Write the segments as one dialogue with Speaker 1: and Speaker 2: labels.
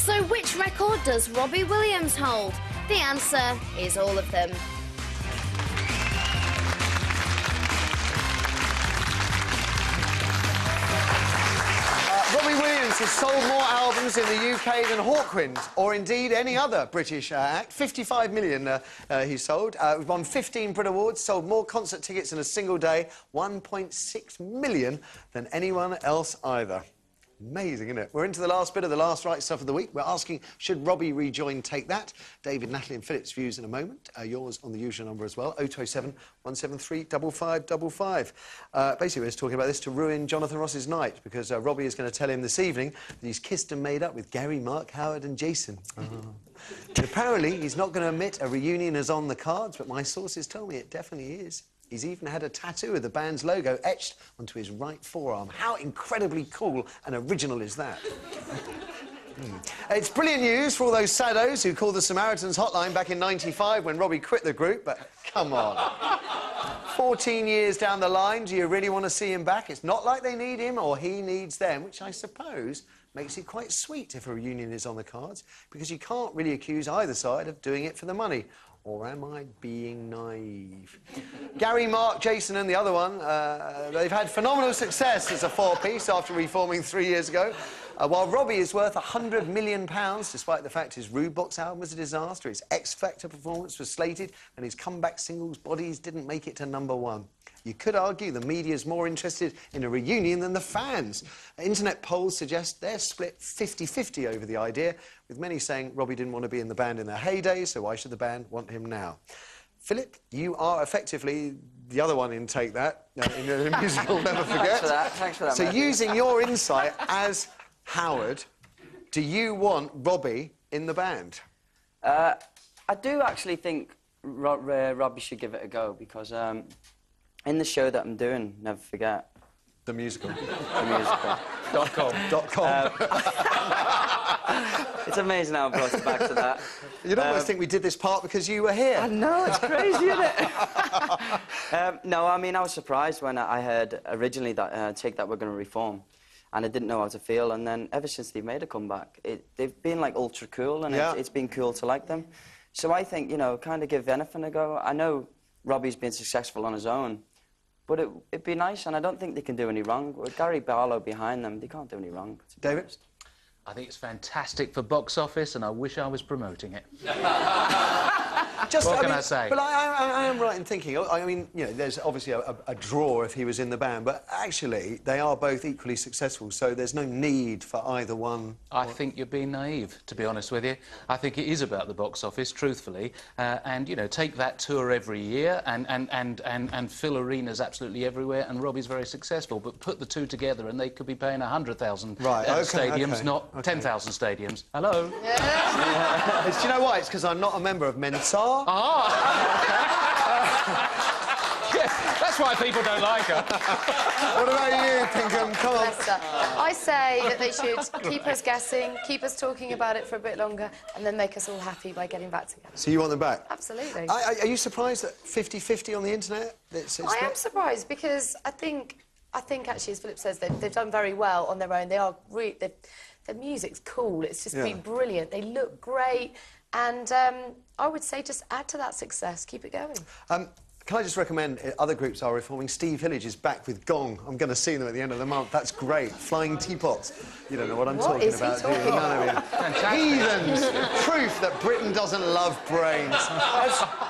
Speaker 1: So which record does Robbie Williams hold? The answer is all of them.
Speaker 2: Robbie Williams has sold more albums in the UK than Hawkwind, or indeed any other British act. 55 million he sold. We've won 15 Brit Awards, sold more concert tickets in a single day, 1.6 million than anyone else either. Amazing, isn't it? We're into the last bit of the last right stuff of the week. We're asking, should Robbie rejoin Take That? David, Natalie and Philip's views in a moment. Yours on the usual number as well, 0207 173 5555. Basically, we're just talking about this to ruin Jonathan Ross's night, because Robbie is going to tell him this evening that he's kissed and made up with Gary, Mark, Howard and Jason. Apparently, he's not going to admit a reunion is on the cards, but my sources tell me it definitely is. He's even had a tattoo of the band's logo etched onto his right forearm. How incredibly cool and original is that? It's brilliant news for all those saddos who called the Samaritans hotline back in '95 when Robbie quit the group, but come on. 14 years down the line, do you really want to see him back? It's not like they need him or he needs them, which I suppose makes it quite sweet if a reunion is on the cards, because you can't really accuse either side of doing it for the money. Or am I being naive? Gary, Mark, Jason and the other one, they've had phenomenal success as a four-piece after reforming 3 years ago. While Robbie is worth £100 million, despite the fact his Rude Box album was a disaster, his X Factor performance was slated, and his comeback singles Bodies didn't make it to #1. You could argue the media's more interested in a reunion than the fans. Internet polls suggest they're split 50-50 over the idea, with many saying Robbie didn't want to be in the band in their heyday, so why should the band want him now? Philip, you are effectively the other one in Take That, in the musical Never Forget.
Speaker 3: Thanks for that,
Speaker 2: So
Speaker 3: mate.
Speaker 2: using your insight as Howard, do you want Robbie in the band?
Speaker 3: I do actually think Robbie should give it a go, because in the show that I'm doing, Never Forget...
Speaker 2: The musical.
Speaker 3: The musical.
Speaker 2: .com.
Speaker 3: It's amazing how I brought it back to that.
Speaker 2: You'd almost think we did this part because you were here.
Speaker 3: I know, it's crazy, isn't it? No, I mean, I was surprised when I heard originally that Take That were going to reform, and I didn't know how to feel, and then ever since they've made a comeback, they've been, like, ultra cool, and it's been cool to like them. So I think, you know, kind of give anything a go. I know Robbie's been successful on his own, but it'd be nice, and I don't think they can do any wrong. With Gary Barlow behind them, they can't do any wrong.
Speaker 2: David?
Speaker 4: I think it's fantastic for box office, and I wish I was promoting it. What can I say?
Speaker 2: But I am right in thinking, I mean, you know, there's obviously a draw if he was in the band, but actually, they are both equally successful, so there's no need for either one.
Speaker 4: I think you're being naive, to be honest with you. I think it is about the box office, truthfully, and, you know, Take That tour every year and fill arenas absolutely everywhere, and Robbie's very successful, but put the two together and they could be paying 100,000 stadiums, not 10,000 stadiums. Hello?
Speaker 2: Yeah. Do you know why? It's because I'm not a member of Mensa.
Speaker 4: Ah! Yeah, that's why people don't like her.
Speaker 2: What about you, Pinkham? Come on.
Speaker 5: I say that they should keep us guessing, keep us talking about it for a bit longer, and then make us all happy by getting back together.
Speaker 2: So you want them back?
Speaker 5: Absolutely.
Speaker 2: Are you surprised at 50-50 on the internet?
Speaker 5: I am surprised, because I think actually, as Philip says, they've done very well on their own. They are their music's cool. It's just been brilliant. They look great. And I would say just add to that success. Keep it going.
Speaker 2: Can I just recommend other groups are reforming? Steve Village is back with Gong. I'm going to see them at the end of the month. That's great. Flying Teapots. You don't know what I'm talking about.
Speaker 5: What is he talking
Speaker 2: about? Heathens. Proof that Britain doesn't love brains.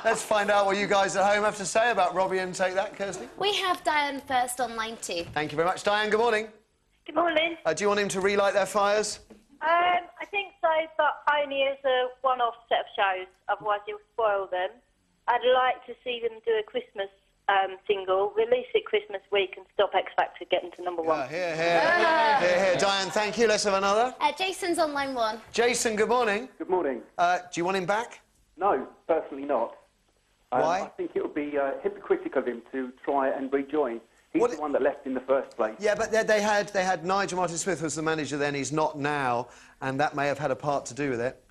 Speaker 2: Let's find out what you guys at home have to say about Robbie and Take That, Kirsty.
Speaker 1: We have Diane first online too.
Speaker 2: Thank you very much. Diane, good morning.
Speaker 6: Good morning.
Speaker 2: Do you want him to relight their fires?
Speaker 6: I think so, but only as a one-off set of shows, otherwise you'll spoil them. I'd like to see them do a Christmas single, release it Christmas week and stop X Factor getting to #1.
Speaker 2: Here. Diane, thank you. Let's have another.
Speaker 1: Jason's on line 1.
Speaker 2: Jason, good morning.
Speaker 7: Good morning.
Speaker 2: Do you want him back?
Speaker 7: No, personally not.
Speaker 2: Why?
Speaker 7: I think it would be hypocritical of him to try and rejoin. He's the one that left in the first place.
Speaker 2: Yeah, but they had Nigel Martin-Smith was the manager then, he's not now, and that may have had a part to do with it.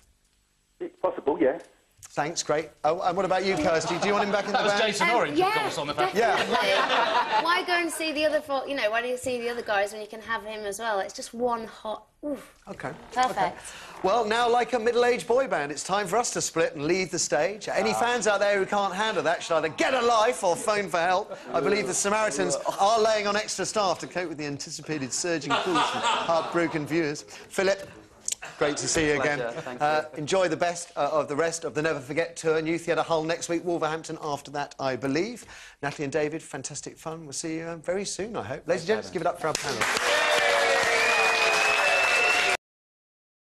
Speaker 7: It's possible, yes.
Speaker 2: Thanks, great. Oh, and what about you, Kirsty? Do you want him back in the band?
Speaker 4: That was Jason Orange, of course, on the back.
Speaker 2: Yeah.
Speaker 1: Why go and see the other four? You know, why do you see the other guys when you can have him as well? It's just one hot. Oof.
Speaker 2: OK.
Speaker 1: Perfect.
Speaker 2: Okay. Well, now, like a middle-aged boy band, it's time for us to split and leave the stage. Any fans out there who can't handle that should either get a life or phone for help. I believe the Samaritans are laying on extra staff to cope with the anticipated surging calls from heartbroken viewers. Philip, great to see you again.
Speaker 3: Thank you.
Speaker 2: Enjoy the best of the rest of the Never Forget tour. New Theatre Hull next week, Wolverhampton after that, I believe. Natalie and David, fantastic fun. We'll see you very soon, I hope. Ladies and gents, give it up for our panel.